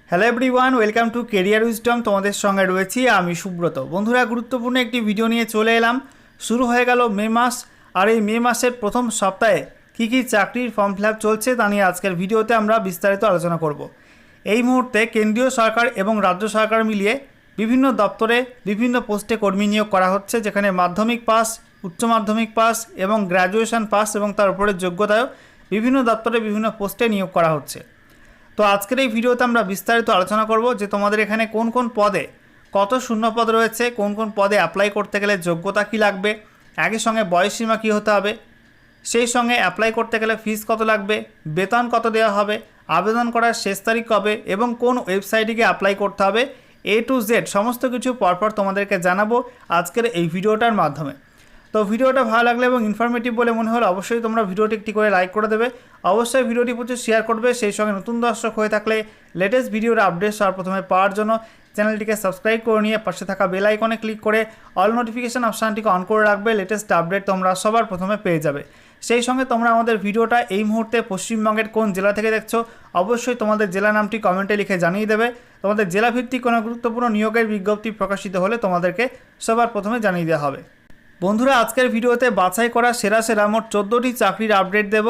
Hello everyone, welcome to career wisdom. তোমাদের সঙ্গে রয়েছি আমি সুব্রত। বন্ধুরা, গুরুত্বপূর্ণ একটি ভিডিও নিয়ে চলে এলাম। শুরু হয়ে গেল মে মাস, আর এই মে মাসের প্রথম সপ্তাহে কী কী চাকরির ফর্ম ফিল আপ চলছে তা নিয়ে আজকের ভিডিওতে আমরা বিস্তারিত আলোচনা করব। এই মুহূর্তে কেন্দ্রীয় সরকার এবং রাজ্য সরকার মিলিয়ে বিভিন্ন দপ্তরে বিভিন্ন পোস্টে কর্মী নিয়োগ করা হচ্ছে, যেখানে মাধ্যমিক পাস, উচ্চ মাধ্যমিক পাস এবং গ্র্যাজুয়েশন পাস এবং তার উপরে যোগ্যতায়ও বিভিন্ন দপ্তরে বিভিন্ন পোস্টে নিয়োগ করা হচ্ছে। তো আজকের এই ভিডিওতে আমরা বিস্তারিত আলোচনা করব যে তোমাদের এখানে কোন কোন পদে কত শূন্য পদ রয়েছে, কোন কোন পদে অ্যাপ্লাই করতে গেলে যোগ্যতা কী লাগবে, একই সঙ্গে বয়সসীমা কী হতে হবে, সেই সঙ্গে অ্যাপ্লাই করতে গেলে ফিস কত লাগবে, বেতন কত দেওয়া হবে, আবেদন করার শেষ তারিখ কবে এবং কোন ওয়েবসাইটে গিয়ে অ্যাপ্লাই করতে হবে, A to Z সমস্ত কিছু পরপর তোমাদেরকে জানাবো আজকের এই ভিডিওটার মাধ্যমে। তো ভিডিওটা ভালো লাগলে এবং ইনফরমেটিভ বলে মনে হলে অবশ্যই তোমরা ভিডিওটি একটি করে লাইক করে দেবে, অবশ্যই ভিডিওটি প্রচুর শেয়ার করবে। সেই সঙ্গে নতুন দর্শক হয়ে থাকলে লেটেস্ট ভিডিওর আপডেট সবার প্রথমে পাওয়ার জন্য চ্যানেলটিকে সাবস্ক্রাইব করে নিয়ে পাশে থাকা বেল আইকনে ক্লিক করে অল নোটিফিকেশান অপশানটিকে অন করে রাখবে। লেটেস্ট আপডেট তোমরা সবার প্রথমে পেয়ে যাবে। সেই সঙ্গে তোমরা আমাদের ভিডিওটা এই মুহূর্তে পশ্চিমবঙ্গের কোন জেলা থেকে দেখছো অবশ্যই তোমাদের জেলা নামটি কমেন্টে লিখে জানিয়ে দেবে। তোমাদের জেলাভিত্তিক কোনো গুরুত্বপূর্ণ নিয়োগের বিজ্ঞপ্তি প্রকাশিত হলে তোমাদেরকে সবার প্রথমে জানিয়ে দেওয়া হবে। বন্ধুরা, আজকের ভিডিওতে বাছাই করা সেরা মোট 14টি চাকরির আপডেট দেব।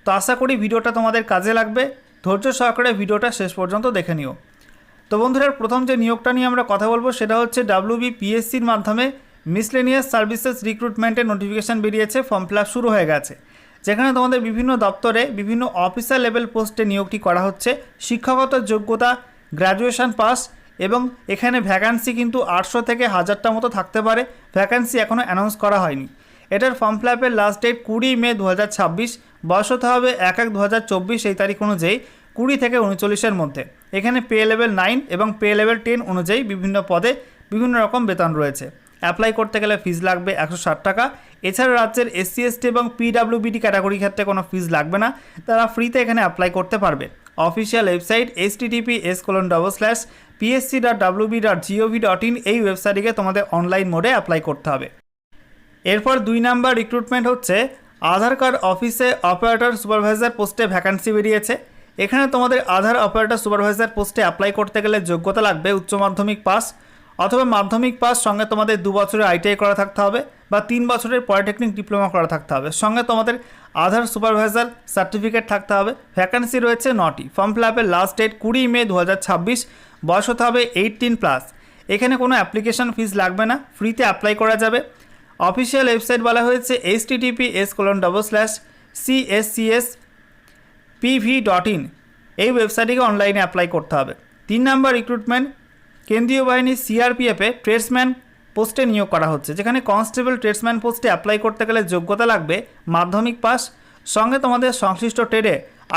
তো আশা করি ভিডিওটা তোমাদের কাজে লাগবে। ধৈর্য সহকারে ভিডিওটা শেষ পর্যন্ত দেখে নিও। তো বন্ধুরা, প্রথম যে নিয়োগটা নিয়ে আমরা কথা বলবো সেটা হচ্ছে WBPSCর মাধ্যমে মিসলেনিয়াস সার্ভিসেস রিক্রুটমেন্টের নোটিফিকেশান বেরিয়েছে, ফর্ম ফিল আপ শুরু হয়ে গেছে, যেখানে তোমাদের বিভিন্ন দপ্তরে বিভিন্ন অফিসার লেভেল পোস্টে নিয়োগটি করা হচ্ছে। শিক্ষাগত যোগ্যতা গ্র্যাজুয়েশন পাস এবং এখানে ভ্যাকান্সি কিন্তু 800 থেকে 1000টা মতো থাকতে পারে। ভ্যাকান্সি এখনও অ্যানাউন্স করা হয়নি। এটার ফর্ম ফিল আপের লাস্ট ডেট 20 মে 2026। বয়স হতে হবে 1/1/2024 এই তারিখ অনুযায়ী 20 থেকে 39-এর মধ্যে। এখানে পে লেভেল 9 এবং পে লেভেল 10 অনুযায়ী বিভিন্ন পদে বিভিন্ন রকম বেতন রয়েছে। অ্যাপ্লাই করতে গেলে ফিস লাগবে 160 টাকা। এছাড়া রাজ্যের SC ST এবং PWBD ক্যাটাগরি ক্ষেত্রে কোনো ফিস লাগবে না, তারা ফ্রিতে এখানে অ্যাপ্লাই করতে পারবে। অফিসিয়াল ওয়েবসাইট https://psc.wb.gov.in এই ওয়েবসাইটে তোমাদের অনলাইন মোডে অ্যাপ্লাই করতে হবে। এরপর 2 নাম্বার রিক্রুটমেন্ট হচ্ছে আধার কার্ড অফিসে অপারেটর সুপারভাইজার পোস্টে ভ্যাকান্সি বেরিয়েছে। এখানে তোমাদের আধার অপারেটর সুপারভাইজার পোস্টে অ্যাপ্লাই করতে গেলে যোগ্যতা লাগবে উচ্চ মাধ্যমিক পাস অথবা মাধ্যমিক পাস, সঙ্গে তোমাদের 2 বছরের ITI করা থাকতে হবে বা 3 বছরের পলিটেকনিক ডিপ্লোমা করা থাকতে হবে, সঙ্গে তোমাদের আধার সুপারভাইজার সার্টিফিকেট থাকতে হবে। ভ্যাকান্সি রয়েছে 9টি। ফর্ম ফিল আপের লাস্ট ডেট 20 মে 2026। বয়স হতে হবে 18+। এখানে কোনো অ্যাপ্লিকেশন ফিস লাগবে না, ফ্রিতে অ্যাপ্লাই করা যাবে। অফিসিয়াল ওয়েবসাইট বলা হয়েছে https://cscspv.in এই ওয়েবসাইটে অনলাইনে অ্যাপ্লাই করতে হবে। 3 নাম্বার রিক্রুটমেন্ট কেন্দ্রীয় বাহিনী CRPF-এ ট্রেডসম্যান পোস্টে নিয়োগ করা হচ্ছে, যেখানে কনস্টেবল ট্রেডসম্যান পোস্টে অ্যাপ্লাই করতে গেলে যোগ্যতা লাগবে মাধ্যমিক পাস, সঙ্গে তোমাদের সংশ্লিষ্ট ট্রেডে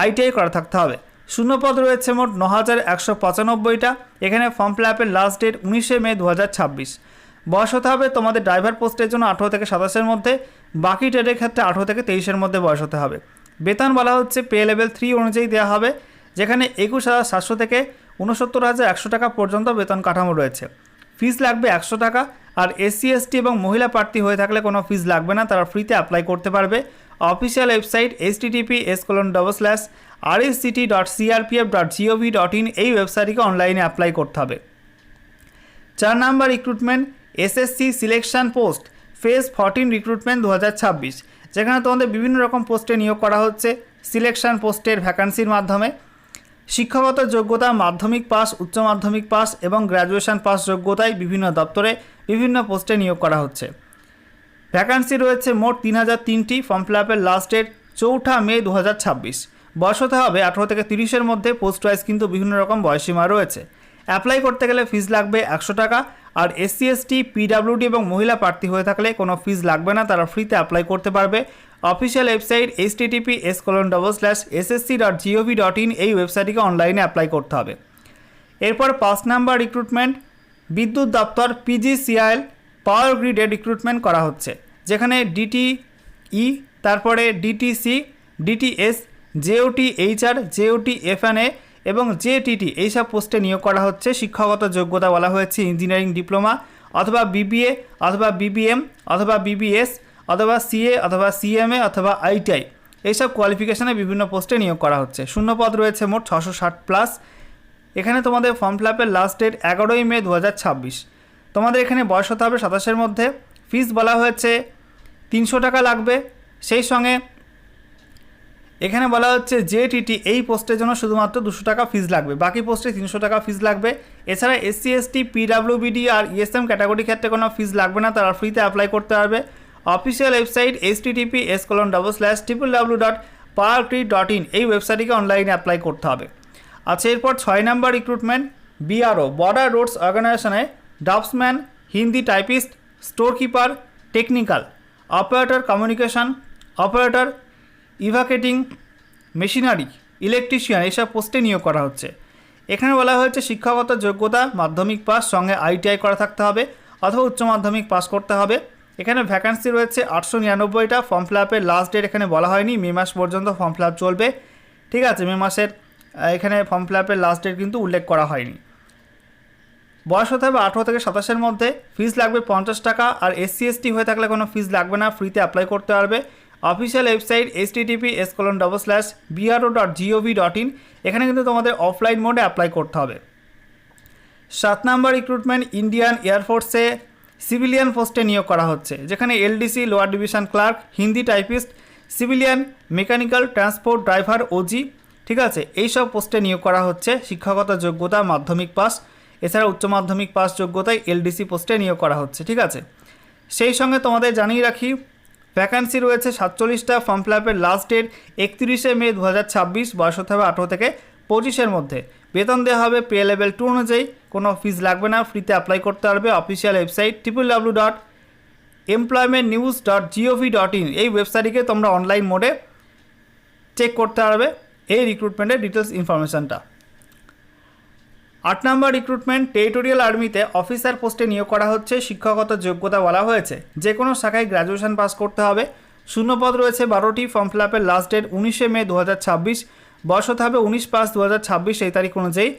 ITI করা থাকতে হবে। শূন্যপদ রয়েছে মোট 9195টা। এখানে ফর্ম ফিল আপের লাস্ট ডেট 19 মে 2026। বয়স হতে হবে তোমাদের ড্রাইভার পোস্টের জন্য 18 থেকে 27-এর মধ্যে, বাকি ট্রেডের ক্ষেত্রে 18 থেকে 23-এর মধ্যে বয়স হতে হবে। বেতন বলা হচ্ছে পে লেভেল 3 অনুযায়ী দেওয়া হবে, যেখানে 21,700 থেকে 69,100 টাকা পর্যন্ত বেতন কাঠামো রয়েছে। ফিস লাগবে 100 টাকা। আর SC ST এবং মহিলা প্রার্থী হয়ে থাকলে কোনো ফিস লাগবে না, তারা ফ্রিতে অ্যাপ্লাই করতে পারবে। অফিসিয়াল ওয়েবসাইট https://rsct.crpf.gov.in এই ওয়েবসাইটকে অনলাইনে অ্যাপ্লাই করতে হবে। 4 number recruitment SSC selection post phase 14 recruitment 2026, যেখানে তোমাদের বিভিন্ন রকম পোস্টে নিয়োগ করা হচ্ছে সিলেকশন পোস্টের ভ্যাকান্সির মাধ্যমে। শিক্ষাগত যোগ্যতা মাধ্যমিক পাস, উচ্চ মাধ্যমিক পাস এবং গ্র্যাজুয়েশন পাস যোগ্যতায় বিভিন্ন দপ্তরে বিভিন্ন পোস্টে নিয়োগ করা হচ্ছে। ভ্যাকান্সি রয়েছে মোট 3003টি। ফর্ম ফিল আপের লাস্ট ডেট 4 মে 2026। বয়স হতে হবে 18 থেকে 30-এর মধ্যে। পোস্ট ওয়াইজ কিন্তু বিভিন্ন রকম বয়সীমা রয়েছে। অ্যাপ্লাই করতে গেলে ফিস লাগবে 100 টাকা। আর SC ST PWD এবং মহিলা প্রার্থী হয়ে থাকলে কোনো ফিস লাগবে না, তারা ফ্রিতে অ্যাপ্লাই করতে পারবে। অফিসিয়াল ওয়েবসাইট https://ssc.gov.in এই ওয়েবসাইটকে অনলাইনে অ্যাপ্লাই করতে হবে। এরপর 5 নাম্বার রিক্রুটমেন্ট বিদ্যুৎ দপ্তর PGCIL পাওয়ার গ্রিডে রিক্রুটমেন্ট করা হচ্ছে, যেখানে DTE, তারপরে DTC, DTS, JOT HR, JOT FNA এবং JTT এইসব পোস্টে নিয়োগ করা হচ্ছে। শিক্ষাগত যোগ্যতা বলা হয়েছে ইঞ্জিনিয়ারিং ডিপ্লোমা অথবা BBA অথবা BBM অথবা BBS অথবা CA অথবা CMA অথবা ITI এইসব কোয়ালিফিকেশানে বিভিন্ন পোস্টে নিয়োগ করা হচ্ছে। শূন্যপদ রয়েছে মোট 660+। এখানে তোমাদের ফর্ম ফিল আপের লাস্ট ডেট 11ই মে 2026। তোমাদের এখানে বয়স হতে হবে 27-এর মধ্যে। ফিস বলা হয়েছে 300 টাকা লাগবে। সেই সঙ্গে এখানে বলা হচ্ছে জেটিটি এই পোস্টের জন্য শুধুমাত্র 200 টাকা ফিস লাগবে, বাকি পোস্টে 300 টাকা ফিস লাগবে। এছাড়া SC ST PWBD আর ESM ক্যাটাগরি ক্ষেত্রে কোনো ফিস লাগবে না, তারা ফ্রিতে অ্যাপ্লাই করতে পারবে। অফিসিয়াল ওয়েবসাইট https://www.parktree.in এই ওয়েবসাইটটিকে অনলাইনে অ্যাপ্লাই করতে হবে। আচ্ছা, এরপর 6 number recruitment BRO border roads অর্গানাইজেশনে draftsman, Hindi typist, store keeper, technical operator, communication operator, evacuating machinery, electrician এইসব পোস্টে নিয়োগ করা হচ্ছে। এখানে বলা হয়েছে শিক্ষাগত যোগ্যতা মাধ্যমিক পাস সঙ্গে ITI করা থাকতে হবে অথবা উচ্চ মাধ্যমিক পাস করতে হবে। এখানে ভ্যাকান্সি রয়েছে 899টা। ফর্ম ফিল আপের লাস্ট ডেট এখানে বলা হয়নি, মে মাস পর্যন্ত ফর্ম ফিল আপ চলবে। ঠিক আছে, মে মাসের এখানে ফর্ম ফিল আপের লাস্ট ডেট কিন্তু উল্লেখ করা হয়নি। বয়স হতে হবে 18 থেকে 27-এর মধ্যে। ফিস লাগবে 50 টাকা। আর SC ST হয়ে থাকলে কোনো ফিস লাগবে না, ফ্রিতে অ্যাপ্লাই করতে পারবে। অফিসিয়াল ওয়েবসাইট https://bro.gov.in এখানে কিন্তু তোমাদের অফলাইন মোডে অ্যাপ্লাই করতে হবে। 7 নম্বর রিক্রুটমেন্ট ইন্ডিয়ান এয়ারফোর্সে সিভিলিয়ান পোস্টে নিয়োগ করা হচ্ছে, যেখানে LDC lower division clerk, Hindi typist, civilian mechanical transport driver OG। ঠিক আছে, এইসব পোস্টে নিয়োগ করা হচ্ছে। শিক্ষাগত যোগ্যতা মাধ্যমিক পাস, এছাড়া উচ্চ মাধ্যমিক পাস যোগ্যতায় LDC পোস্টে নিয়োগ করা হচ্ছে। ঠিক আছে, সেই সঙ্গে তোমাদের জানিয়ে রাখি ভ্যাকান্সি রয়েছে 47টা। ফর্ম ফিল আপের লাস্ট ডেট 31শে মে 2026। বয়স হতে হবে 18 থেকে 25-এর মধ্যে। বেতন দেওয়া হবে পে লেভেল 2 অনুযায়ী, কোনো ফিস লাগবে না, ফ্রিতে অ্যাপ্লাই করতে পারবে। অফিসিয়াল ওয়েবসাইট www.employmentnews.gov.in এই ওয়েবসাইটটিকে তোমরা অনলাইন মোডে চেক করতে পারবে এই রিক্রুটমেন্টের ডিটেলস ইনফরমেশানটা। 8 নম্বর রিক্রুটমেন্ট টেরিটোরিয়াল আর্মিতে অফিসার পোস্টে নিয়োগ করা হচ্ছে। শিক্ষাগত যোগ্যতা বলা হয়েছে যে কোনো শাখায় গ্র্যাজুয়েশন পাস করতে হবে। শূন্যপদ রয়েছে 12টি। ফর্ম ফিল আপের লাস্ট ডেট 19শে মে 2026। বয়স হতে হবে 19/5/2026 এই তারিখ অনুযায়ী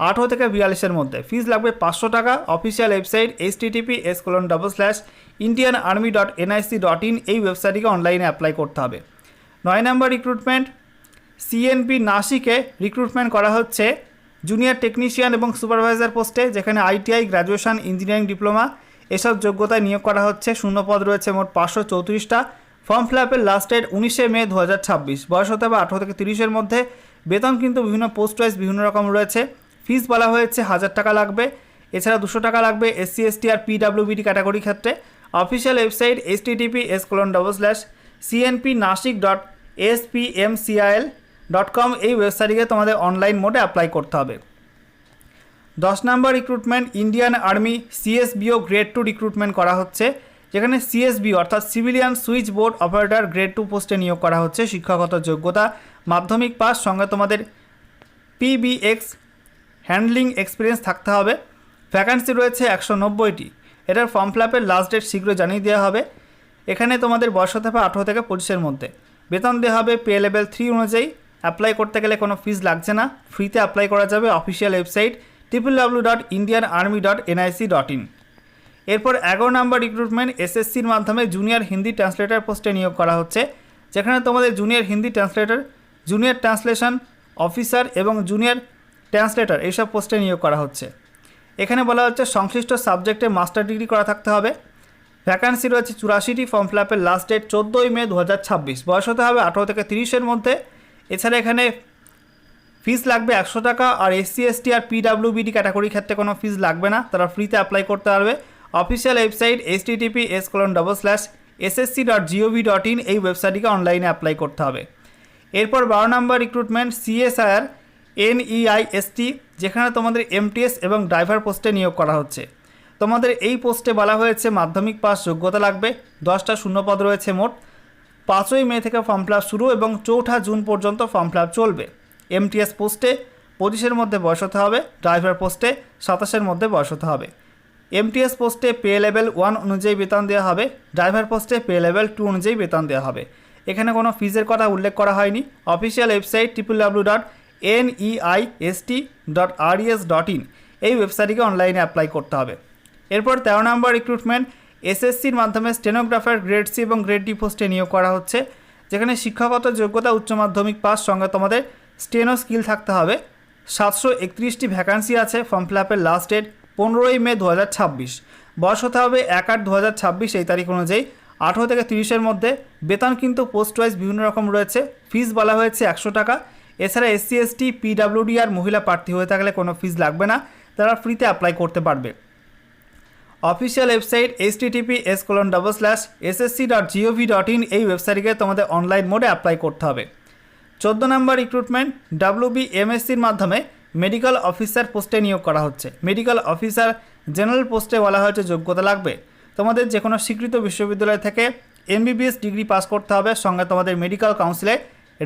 18 থেকে 42-এর মধ্যে। ফিস লাগবে 500 টাকা। অফিসিয়াল ওয়েবসাইট https://indianarmy.nic.in এই ওয়েবসাইটটিকে অনলাইনে অ্যাপ্লাই করতে হবে। 9 নম্বর রিক্রুটমেন্ট CNP নাসিকে রিক্রুটমেন্ট করা হচ্ছে জুনিয়র টেকনিশিয়ান এবং সুপারভাইজার পোস্টে, যেখানে ITI গ্র্যাজুয়েশন ইঞ্জিনিয়ারিং ডিপ্লোমা এসব যোগ্যতায় নিয়োগ করা হচ্ছে। শূন্যপদ রয়েছে মোট 534টা। ফর্ম ফিল আপের লাস্ট ডেট 19শে মে 2026। বয়স হতে হবে 18 থেকে 30-এর মধ্যে। বেতন কিন্তু বিভিন্ন পোস্ট ওয়াইজ বিভিন্ন রকম রয়েছে। ফিস বলা হয়েছে 1000 টাকা লাগবে, এছাড়া 200 টাকা লাগবে SC ST আর PWBD ক্যাটাগরি ক্ষেত্রে। অফিসিয়াল ওয়েবসাইট https://cnpnashik.spmcil.com এই ওয়েবসাইটে তোমাদের অনলাইন মোডে অ্যাপ্লাই করতে হবে। 10 নম্বর recruitment Indian army CSBO grade 2 recruitment করা হচ্ছে, যেখানে CSBO অর্থাৎ civilian switch board operator grade 2 পোস্টে নিয়োগ করা হচ্ছে। শিক্ষাগত যোগ্যতা মাধ্যমিক পাস সঙ্গে তোমাদের PBX হ্যান্ডলিং এক্সপিরিয়েন্স থাকতে হবে। ভ্যাকান্সি রয়েছে 190টি। এটার ফর্ম ফিল আপের লাস্ট ডেট শীঘ্র জানিয়ে দেওয়া হবে। এখানে তোমাদের বয়স হতে হবে 18 থেকে 25-এর মধ্যে। বেতন দেওয়া হবে পে লেভেল 3 অনুযায়ী। অ্যাপ্লাই করতে গেলে কোনো ফিস লাগছে না, ফ্রিতে অ্যাপ্লাই করা যাবে। Official website www.indianarmy.nic.in। এরপর 11 নম্বর রিক্রুটমেন্ট SSCর মাধ্যমে জুনিয়র হিন্দি ট্রান্সলেটর পোস্টে নিয়োগ করা হচ্ছে, যেখানে তোমাদের junior Hindi translator, junior translation officer এবং জুনিয়র ট্রান্সলেটর এইসব পোস্টে নিয়োগ করা হচ্ছে। এখানে বলা হচ্ছে সংশ্লিষ্ট সাবজেক্টে মাস্টার ডিগ্রি করা থাকতে হবে। ভ্যাকান্সি রয়েছে 84টি। ফর্ম ফিল আপের লাস্ট ডেট 14ই মে 2026। বয়স হতে হবে 18 থেকে 30-এর মধ্যে। এছাড়া এখানে ফিস লাগবে 100 টাকা। আর SC ST আর PWBD ক্যাটাগরি ক্ষেত্রে কোনো ফিস লাগবে না, তারা ফ্রিতে অ্যাপ্লাই করতে পারবে। অফিসিয়াল ওয়েবসাইট https://ssc.gov.in এই ওয়েবসাইটটিকে অনলাইনে অ্যাপ্লাই করতে হবে। এরপর 12 নম্বর রিক্রুটমেন্ট CSIR NEIST, যেখানে তোমাদের MTS এবং ড্রাইভার পোস্টে নিয়োগ করা হচ্ছে। তোমাদের এই পোস্টে বলা হয়েছে মাধ্যমিক পাস যোগ্যতা লাগবে। 10টা শূন্যপদ রয়েছে মোট। 5ই মে থেকে ফর্ম ফিল আপ শুরু এবং 4 জুন পর্যন্ত ফর্ম ফিল আপ চলবে। MTS পোস্টে 25-এর মধ্যে বয়স হতে হবে। ড্রাইভার পোস্টে 27-এর মধ্যে বয়স হতে হবে। MTS পোস্টে পে লেভেল 1 অনুযায়ী বেতন দেওয়া হবে। ড্রাইভার পোস্টে পে লেভেল 2 অনুযায়ী বেতন দেওয়া হবে। এখানে কোনো ফিজের কথা উল্লেখ করা হয়নি। অফিসিয়াল ওয়েবসাইট www.neist.res.in এই ওয়েবসাইটটিকে অনলাইনে অ্যাপ্লাই করতে হবে। এরপর 13 নম্বর রিক্রুটমেন্ট SSCর মাধ্যমে স্টেনোগ্রাফার গ্রেড C এবং গ্রেড D পোস্টে নিয়োগ করা হচ্ছে, যেখানে শিক্ষাগত যোগ্যতা উচ্চ মাধ্যমিক পাস সঙ্গে তোমাদের স্টেনো স্কিল থাকতে হবে। 731টি ভ্যাকান্সি আছে। ফর্ম ফিল আপের লাস্ট ডেট 15ই মে 2026। বয়স হতে হবে 1/8/2026 এই তারিখ অনুযায়ী 18 থেকে 30-এর মধ্যে। বেতন কিন্তু পোস্ট ওয়াইজ বিভিন্ন রকম রয়েছে। ফিস বলা হয়েছে 100 টাকা। এছাড়া SC ST PWD আর মহিলা প্রার্থী হয়ে থাকলে কোনো ফিস লাগবে না, তারা ফ্রিতে অ্যাপ্লাই করতে পারবে। অফিসিয়াল ওয়েবসাইট https://ssc.gov.in এই ওয়েবসাইটে তোমাদের অনলাইন মোডে অ্যাপ্লাই করতে হবে। 14 নম্বর রিক্রুটমেন্ট WBMSCর মাধ্যমে মেডিকেল অফিসার পোস্টে নিয়োগ করা হচ্ছে। মেডিকেল অফিসার জেনারেল পোস্টে বলা হয়েছে যোগ্যতা লাগবে তোমাদের যে কোনো স্বীকৃত বিশ্ববিদ্যালয় থেকে MBBS ডিগ্রি পাস করতে হবে, সঙ্গে তোমাদের মেডিকেল কাউন্সিলে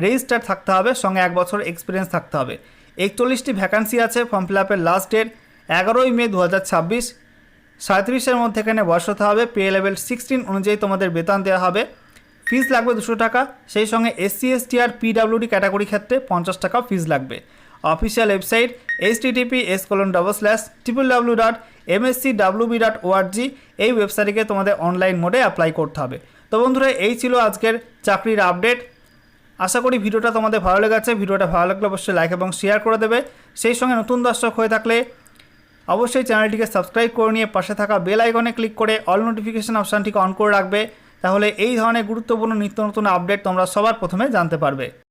রেজিস্টার থাকতে হবে, সঙ্গে 1 বছর এক্সপিরিয়েন্স থাকতে হবে। 41টি ভ্যাকান্সি আছে। ফর্ম ফিল আপের লাস্ট ডেট 11ই মে 2026। 37-এর মধ্যে এখানে বয়স হতে হবে। পে লেভেল 16 অনুযায়ী তোমাদের বেতন দেওয়া হবে। ফিস লাগবে 200 টাকা। সেই সঙ্গে SC ST আর PWD ক্যাটাগরি ক্ষেত্রে 50 টাকা ফিস লাগবে। অফিসিয়াল ওয়েবসাইট https://www.mscwb.org এই ওয়েবসাইটে তোমাদের অনলাইন মোডে অ্যাপ্লাই করতে হবে। তো বন্ধুরা, এই ছিল আজকের চাকরির আপডেট। আশা করি ভিডিওটা তোমাদের ভালো লেগেছে। ভিডিওটা ভালো লাগলে অবশ্যই লাইক এবং শেয়ার করে দেবে। সেই সঙ্গে নতুন দর্শক হয়ে থাকলে অবশ্যই চ্যানেলটিকে সাবস্ক্রাইব করে নিয়ে পাশে থাকা বেল আইকনে ক্লিক করে অল নোটিফিকেশন অপশানটিকে অন করে রাখবে। তাহলে এই ধরনের গুরুত্বপূর্ণ নিত্য নতুন আপডেট তোমরা সবার প্রথমে জানতে পারবে।